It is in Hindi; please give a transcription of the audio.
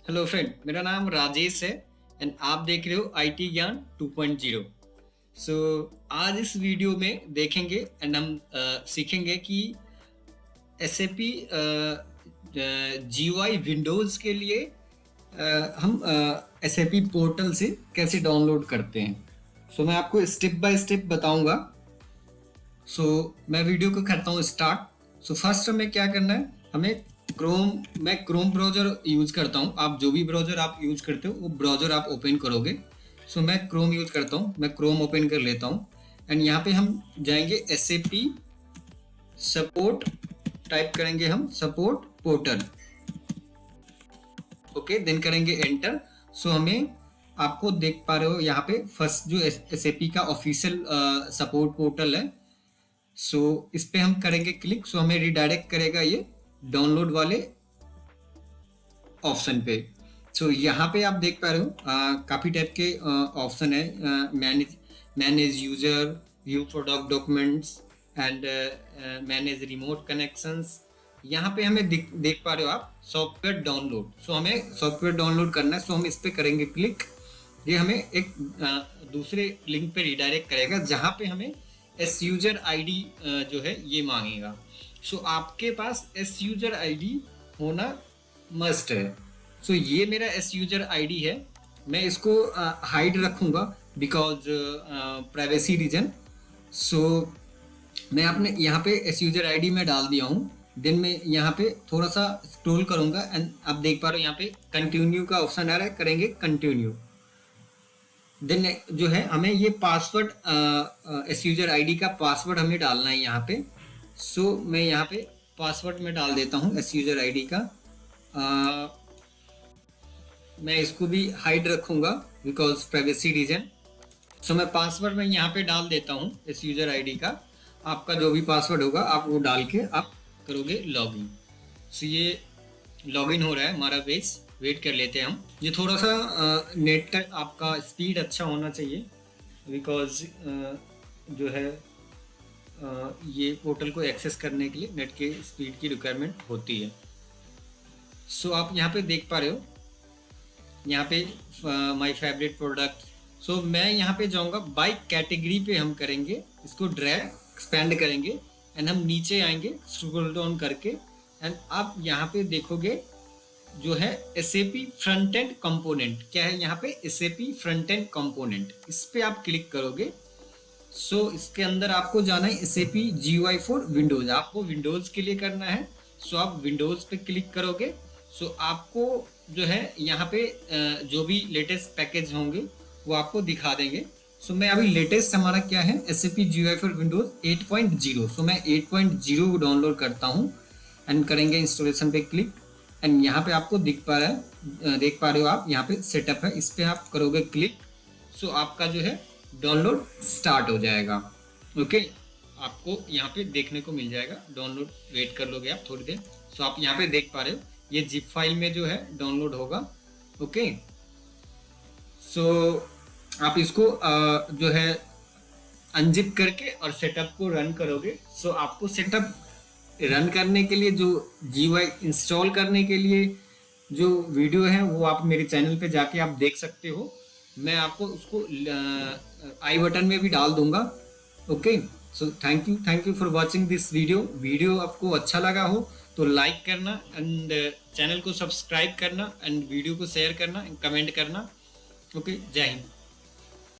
हेलो फ्रेंड, मेरा नाम राजेश है एंड आप देख रहे हो आईटी ज्ञान 2.0। सो आज इस वीडियो में देखेंगे एंड हम सीखेंगे कि एसएपी जीयूआई विंडोज़ के लिए हम एसएपी पोर्टल से कैसे डाउनलोड करते हैं। सो मैं आपको स्टेप बाय स्टेप बताऊंगा। सो मैं वीडियो को करता हूँ स्टार्ट। सो फर्स्ट हमें क्या करना है, हमें मैं क्रोम ब्राउज़र यूज़ करता हूँ। आप जो भी ब्राउज़र आप यूज़ करते हो वो ब्राउज़र आप ओपन करोगे। सो मैं क्रोम यूज़ करता हूँ, मैं क्रोम ओपन कर लेता हूँ एंड यहाँ पे हम जाएंगे SAP सपोर्ट, टाइप करेंगे हम सपोर्ट पोर्टल। ओके, देन करेंगे एंटर। सो हमें आपको देख पा रहे हो यहाँ पे फर्स्ट जो SAP का ऑफिशियल सपोर्ट पोर्टल है। सो इस पे हम करेंगे क्लिक। सो हमें रिडायरेक्ट करेगा ये डाउनलोड वाले ऑप्शन पे। सो यहाँ पे आप देख पा रहे हो काफ़ी टाइप के ऑप्शन है। Manage user, view product documents and manage remote connections. यहाँ पे हमें देख पा रहे हो आप सॉफ्टवेयर डाउनलोड। सो हमें सॉफ्टवेयर डाउनलोड करना है। सो हम इस पे करेंगे क्लिक। ये हमें एक दूसरे लिंक पे रिडायरेक्ट करेगा जहाँ पे हमें एस यूजर आईडी जो है ये मांगेगा। सो आपके पास एस यूजर आईडी होना मस्ट है। सो ये मेरा एस यूजर आईडी है। मैं इसको हाइड रखूँगा बिकॉज प्राइवेसी रीजन। सो मैं अपने यहाँ पे एस यूजर आईडी में डाल दिया हूँ। देन मैं यहाँ पे थोड़ा सा स्क्रॉल करूँगा एंड आप देख पा रहे हो यहाँ पे कंटिन्यू का ऑप्शन आ रहा है, करेंगे कंटिन्यू। देन जो है हमें ये पासवर्ड एस यूजर आईडी का पासवर्ड हमें डालना है यहाँ पे। सो मैं यहाँ पे पासवर्ड में डाल देता हूँ एस यूजर आईडी का। मैं इसको भी हाइड रखूँगा बिकॉज प्राइवेसी रीजन। सो मैं पासवर्ड में यहाँ पे डाल देता हूँ इस यूज़र आईडी का। आपका जो भी पासवर्ड होगा आप वो डाल के आप करोगे लॉगिन। सो ये लॉगिन हो रहा है हमारा पेज, वेट कर लेते हैं हम। ये थोड़ा सा नेट का आपका स्पीड अच्छा होना चाहिए बिकॉज जो है ये पोर्टल को एक्सेस करने के लिए नेट के स्पीड की रिक्वायरमेंट होती है। सो आप यहाँ पे देख पा रहे हो यहाँ पे माय फेवरेट प्रोडक्ट। सो मैं यहाँ पे जाऊँगा बाय कैटेगरी पे, हम करेंगे इसको ड्रैग एक्सपेंड करेंगे एंड हम नीचे आएंगे स्क्रॉल डाउन करके एंड आप यहाँ पे देखोगे जो है SAP फ्रंट एंड कंपोनेंट। क्या है यहाँ पे SAP फ्रंट एंड कंपोनेंट, इस पे आप क्लिक करोगे। सो इसके अंदर आपको जाना है SAP GUI फॉर विंडोज, आपको विंडोज के लिए करना है। सो आप विंडोज पे क्लिक करोगे। सो आपको जो है यहाँ पे जो भी लेटेस्ट पैकेज होंगे वो आपको दिखा देंगे। सो मैं अभी लेटेस्ट हमारा क्या है SAP GUI फॉर विंडोज 8.0। सो मैं 8.0 को डाउनलोड करता हूँ एंड करेंगे इंस्टॉलेशन पे क्लिक एंड यहाँ पे आपको देख पा रहे हो आप यहाँ पे सेटअप है, इस पे आप करोगे क्लिक। सो आपका जो है डाउनलोड स्टार्ट हो जाएगा। ओके, आपको यहाँ पे देखने को मिल जाएगा डाउनलोड, वेट कर लोगे आप थोड़ी देर। सो आप यहाँ पे देख पा रहे हो ये जिप फाइल में जो है डाउनलोड होगा। ओके, सो आप इसको जो है अनजिप करके और सेटअप को रन करोगे। सो आपको सेटअप रन करने के लिए जो GUI इंस्टॉल करने के लिए जो वीडियो है वो आप मेरे चैनल पे जाके आप देख सकते हो। मैं आपको उसको आई बटन में भी डाल दूंगा। Okay, so thank you for watching this video आपको अच्छा लगा हो तो लाइक करना एंड चैनल को सब्सक्राइब करना एंड वीडियो को शेयर करना एंड कमेंट करना। ओके, जय हिंद।